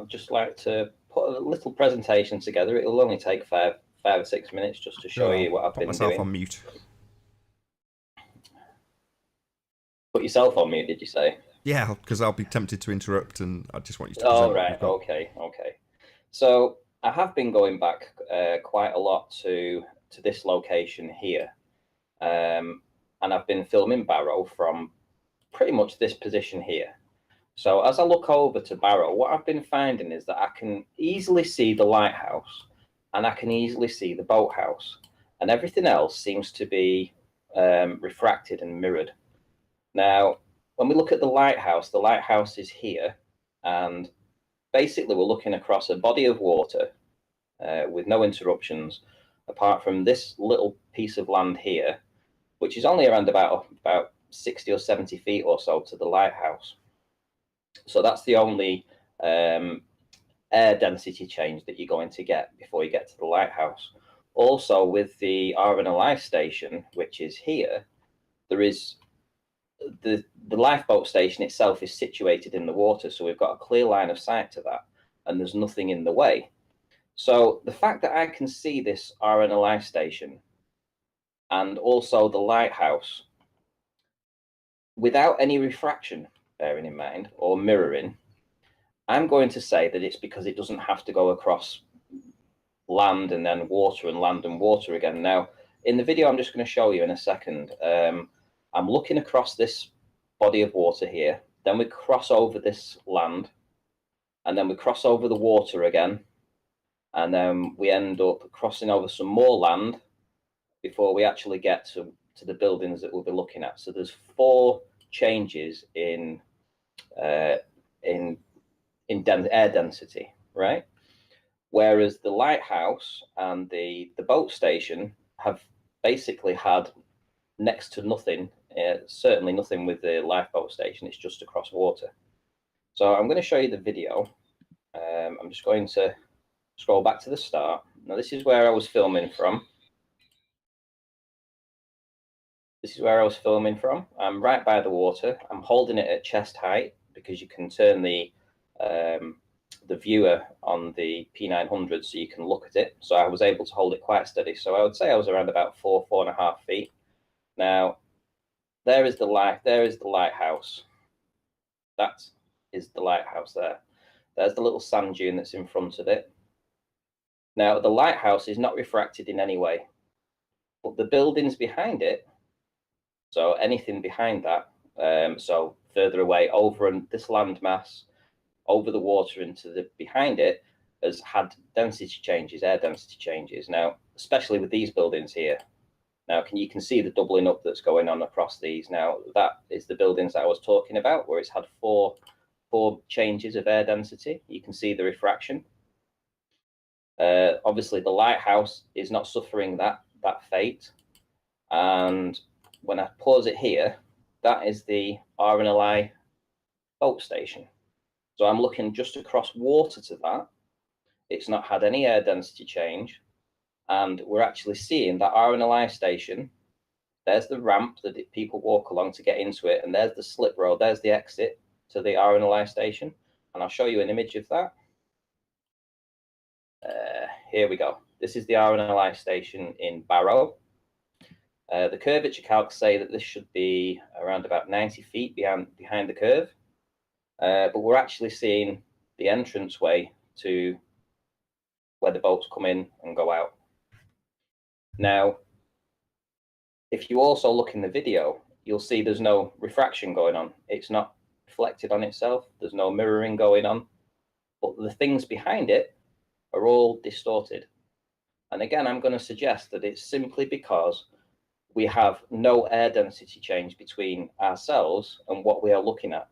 I'd just like to put a little presentation together. It'll only take five or 6 minutes just to show you what I've been doing. Put myself on mute. Put yourself on mute, did you say? Yeah, because I'll be tempted to interrupt, and I just want you to Oh, present. right. Okay. So I have been going back quite a lot to this location here, and I've been filming Barrow from pretty much this position here. So as I look over to Barrow, what I've been finding is that I can easily see the lighthouse, and I can easily see the boathouse, and everything else seems to be refracted and mirrored. Now, when we look at the lighthouse is here, and basically we're looking across a body of water with no interruptions, apart from this little piece of land here, which is only around about 60 or 70 feet or so to the lighthouse. So that's the only air density change that you're going to get before you get to the lighthouse. Also, with the RNLI station, which is here, there is the lifeboat station itself is situated in the water, so we've got a clear line of sight to that, and there's nothing in the way. So the fact that I can see this RNLI station and also the lighthouse without any refraction, bearing in mind, or mirroring, I'm going to say that it's because it doesn't have to go across land and then water and land and water again. Now, in the video I'm just going to show you in a second, I'm looking across this body of water here, then we cross over this land, and then we cross over the water again, and then we end up crossing over some more land before we actually get to the buildings that we'll be looking at. So there's 4 changes in air density, right? Whereas the lighthouse and the boat station have basically had next to nothing, certainly nothing with the lifeboat station. It's just across water. So I'm going to show you the video. I'm just going to scroll back to the start. Now this is where I was filming from. I'm right by the water. I'm holding it at chest height because you can turn the viewer on the P900 so you can look at it. So I was able to hold it quite steady. So I would say I was around about 4.5 feet. Now, there is the lighthouse. That is the lighthouse there. There's the little sand dune that's in front of it. Now, the lighthouse is not refracted in any way, but the buildings behind it, so anything behind that, so further away over this landmass, over the water into the behind it, has had density changes, air density changes. Now, especially with these buildings here. Now, you can see the doubling up that's going on across these. Now, that is the buildings that I was talking about, where it's had four changes of air density. You can see the refraction. Obviously, the lighthouse is not suffering that fate. And when I pause it here, that is the RNLI boat station. So I'm looking just across water to that. It's not had any air density change. And we're actually seeing that RNLI station. There's the ramp that people walk along to get into it. And there's the slip road. There's the exit to the RNLI station. And I'll show you an image of that. Here we go. This is the RNLI station in Barrow. The curvature calcs say that this should be around about 90 feet behind the curve. But we're actually seeing the entranceway to where the boats come in and go out. Now, if you also look in the video, you'll see there's no refraction going on. It's not reflected on itself. There's no mirroring going on. But the things behind it are all distorted. And again, I'm going to suggest that it's simply because we have no air density change between ourselves and what we are looking at,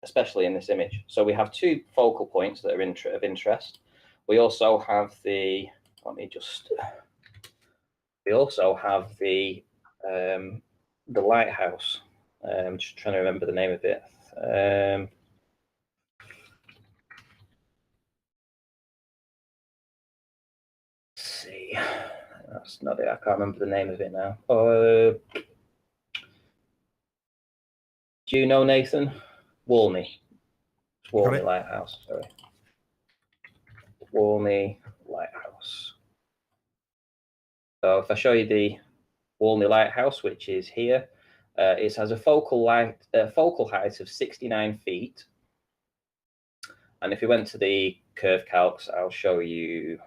especially in this image. So we have 2 focal points that are of interest. We also have the, we also have the lighthouse. I'm just trying to remember the name of it. Let's see. That's not it. I can't remember the name of it now. Do you know, Nathan? Walney. Walney Lighthouse, sorry. Walney Lighthouse. So if I show you the Walney Lighthouse, which is here, it has a focal height of 69 feet. And if you went to the curve calcs, I'll show you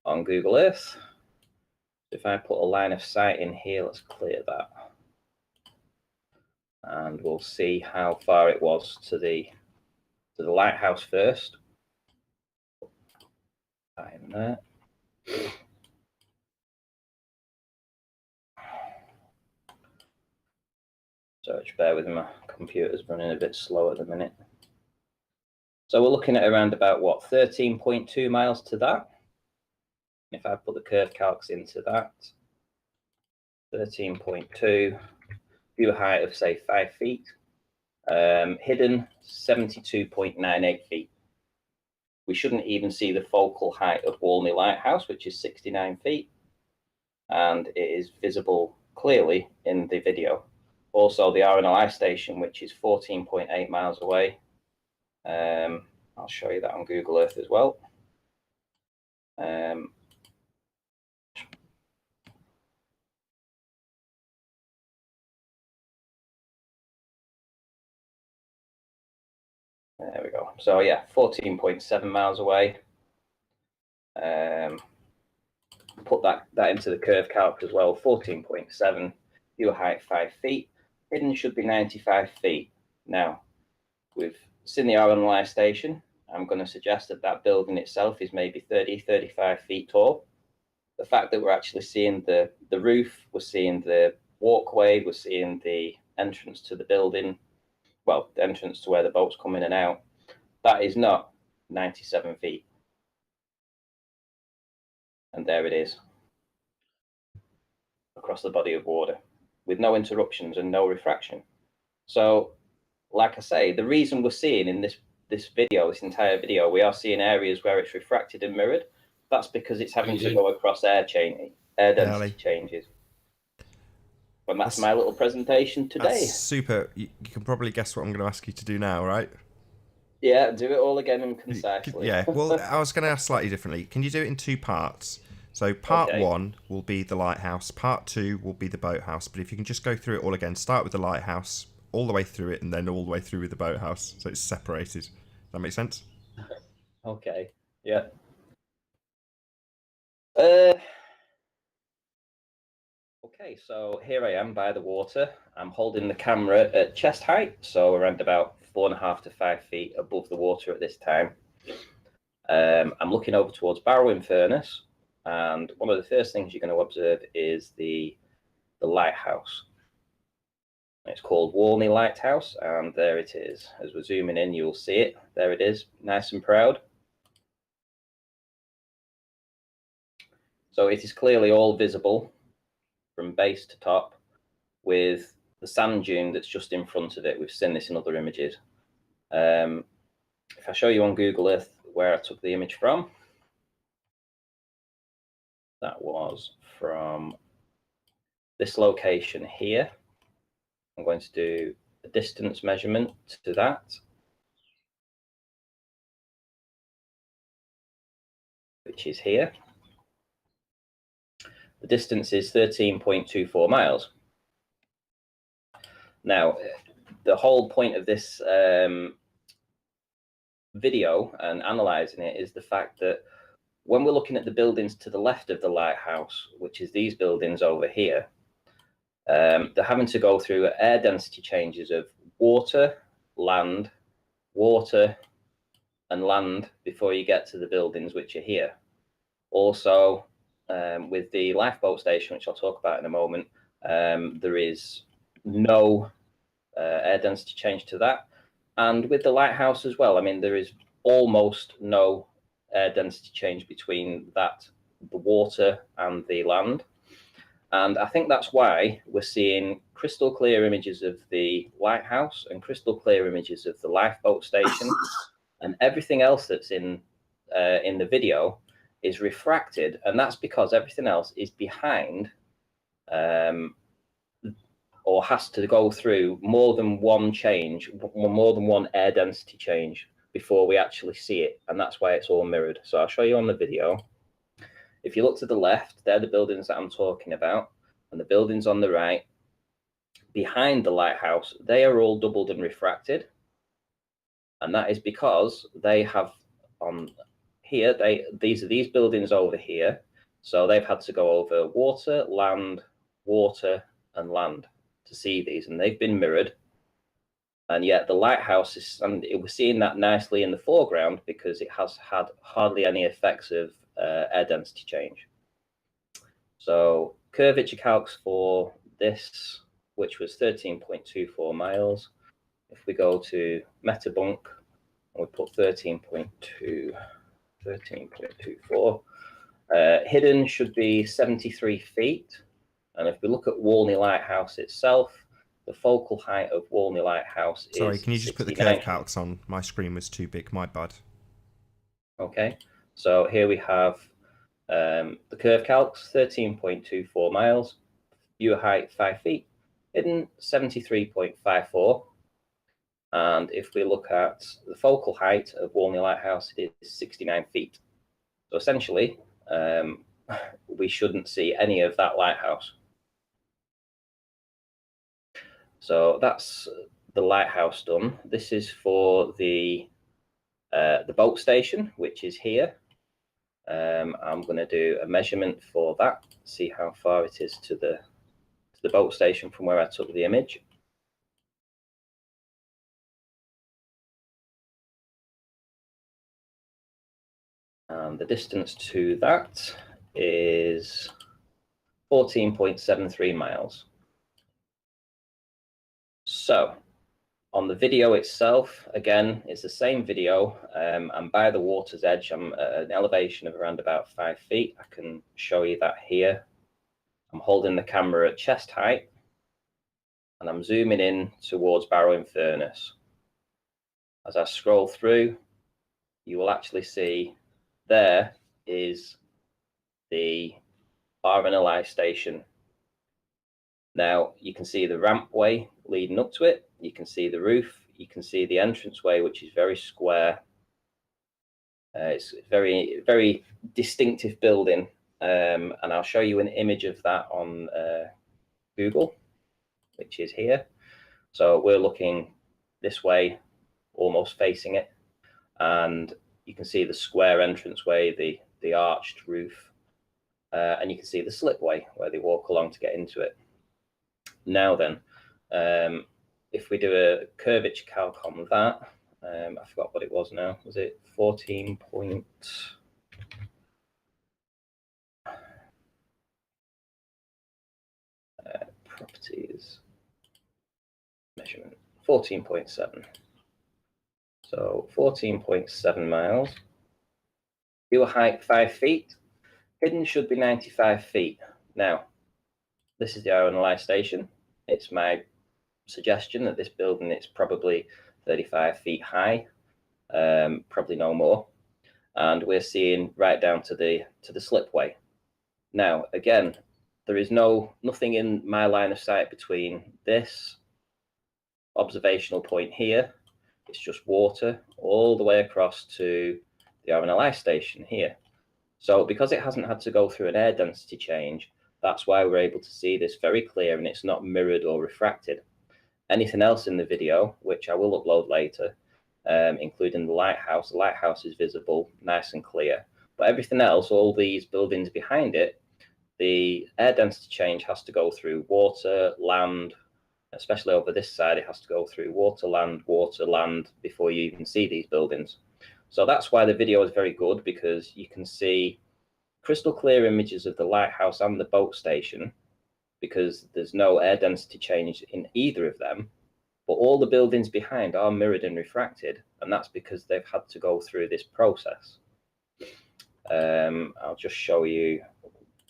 on Google Earth. If I put a line of sight in here, let's clear that. And we'll see how far it was to the lighthouse first. In there. So just bear with me, my computer's running a bit slow at the minute. So we're looking at around about what, 13.2 miles to that. If I put the curve calcs into that, 13.2, view height of say 5 feet, hidden 72.98 feet. We shouldn't even see the focal height of Walney Lighthouse, which is 69 feet, and it is visible clearly in the video. Also, the RNLI station, which is 14.8 miles away. I'll show you that on Google Earth as well. There we go. So yeah, 14.7 miles away. Put that into the curve calc as well. 14.7, view height 5 feet. Hidden should be 95 feet. Now, we've seen the RNLI station. I'm going to suggest that that building itself is maybe 30, 35 feet tall. The fact that we're actually seeing the roof, we're seeing the walkway, we're seeing the entrance to the building, well, the entrance to where the boats come in and out, that is not 97 feet. And there it is, across the body of water, with no interruptions and no refraction. So, like I say, the reason we're seeing in this entire video, we are seeing areas where it's refracted and mirrored. That's because it's having to go across air density changes. And that's my little presentation today. That's super. You can probably guess what I'm going to ask you to do now, right? Yeah, do it all again and concisely. Yeah, well, I was going to ask slightly differently. Can you do it in two parts? So part one will be the lighthouse, part two will be the boathouse. But if you can just go through it all again, start with the lighthouse, all the way through it, and then all the way through with the boathouse. So it's separated. Does that make sense? Okay, yeah. Okay, so here I am by the water. I'm holding the camera at chest height, so around about 4.5 to 5 feet above the water at this time. I'm looking over towards Barrowing Furnace, and one of the first things you're going to observe is the lighthouse. It's called Walney Lighthouse, and there it is. As we're zooming in, you'll see it. There it is, nice and proud. So it is clearly all visible from base to top, with the sand dune that's just in front of it. We've seen this in other images. If I show you on Google Earth where I took the image from, that was from this location here. I'm going to do a distance measurement to that, which is here. The distance is 13.24 miles. Now, the whole point of this video and analysing it is the fact that when we're looking at the buildings to the left of the lighthouse, which is these buildings over here, they're having to go through air density changes of water, land, water, and land before you get to the buildings which are here. Also, with the lifeboat station, which I'll talk about in a moment, there is no air density change to that. And with the lighthouse as well, I mean, there is almost no air density change between that, the water and the land. And I think that's why we're seeing crystal clear images of the lighthouse and crystal clear images of the lifeboat station, and everything else that's in the video is refracted, and that's because everything else is behind or has to go through more than one change, more than one air density change before we actually see it, and that's why it's all mirrored. So I'll show you on the video. If you look to the left, they're the buildings that I'm talking about, and the buildings on the right behind the lighthouse, they are all doubled and refracted, and that is because they have on here, these are these buildings over here, so they've had to go over water, land, water, and land to see these, and they've been mirrored. And yet the lighthouse is, and we're seeing that nicely in the foreground because it has had hardly any effects of air density change. So curvature calcs for this, which was 13.24 miles. If we go to Metabunk and we put 13.24, hidden should be 73 feet. And if we look at Walney Lighthouse itself, the focal height of Walney Lighthouse is... Sorry, can you just put the curve calcs on? My screen was too big, my bad. Okay, so here we have the curve calcs, 13.24 miles, viewer height 5 feet, hidden 73.54. And if we look at the focal height of Walney Lighthouse, it is 69 feet. So essentially, we shouldn't see any of that lighthouse. So that's the lighthouse done. This is for the boat station, which is here. I'm going to do a measurement for that, see how far it is to the boat station from where I took the image. And the distance to that is 14.73 miles. So on the video itself, again, it's the same video. I'm by the water's edge. I'm at an elevation of around about 5 feet. I can show you that here. I'm holding the camera at chest height, and I'm zooming in towards Barrow in Furness. As I scroll through, you will actually see there is the RNLI station. Now you can see the rampway leading up to it. You can see the roof. You can see the entranceway, which is very square. It's a very, very distinctive building. And I'll show you an image of that on Google, which is here. So we're looking this way, almost facing it. And you can see the square entranceway, the arched roof. And you can see the slipway where they walk along to get into it. Now then, if we do a curvature calc on that, I forgot what it was now. Was it 14 point? Properties, measurement, 14.7. So 14.7 miles. Viewer height 5 feet. Hidden should be 95 feet. Now, this is the RNLI station. It's my suggestion that this building is probably 35 feet high, probably no more. And we're seeing right down to the slipway. Now, again, there is nothing in my line of sight between this observational point here. It's just water all the way across to the RNLI station here. So because it hasn't had to go through an air density change, that's why we're able to see this very clear, and it's not mirrored or refracted. Anything else in the video, which I will upload later, including the lighthouse is visible, nice and clear. But everything else, all these buildings behind it, the air density change has to go through water, land, especially over this side, it has to go through water, land before you even see these buildings. So that's why the video is very good, because you can see crystal clear images of the lighthouse and the boat station, because there's no air density change in either of them, but all the buildings behind are mirrored and refracted, and that's because they've had to go through this process. I'll just show you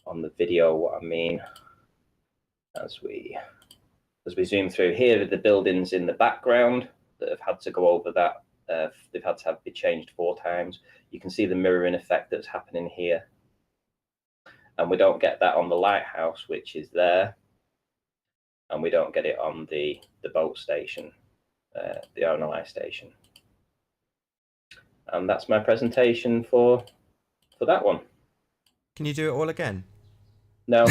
on the video what I mean as we zoom through. Here are the buildings in the background that have had to go over that. They've had to be changed 4 times. You can see the mirroring effect that's happening here. And we don't get that on the lighthouse, which is there. and we don't get it on the boat station, the RNLI station. And that's my presentation for that one. Can you do it all again? No.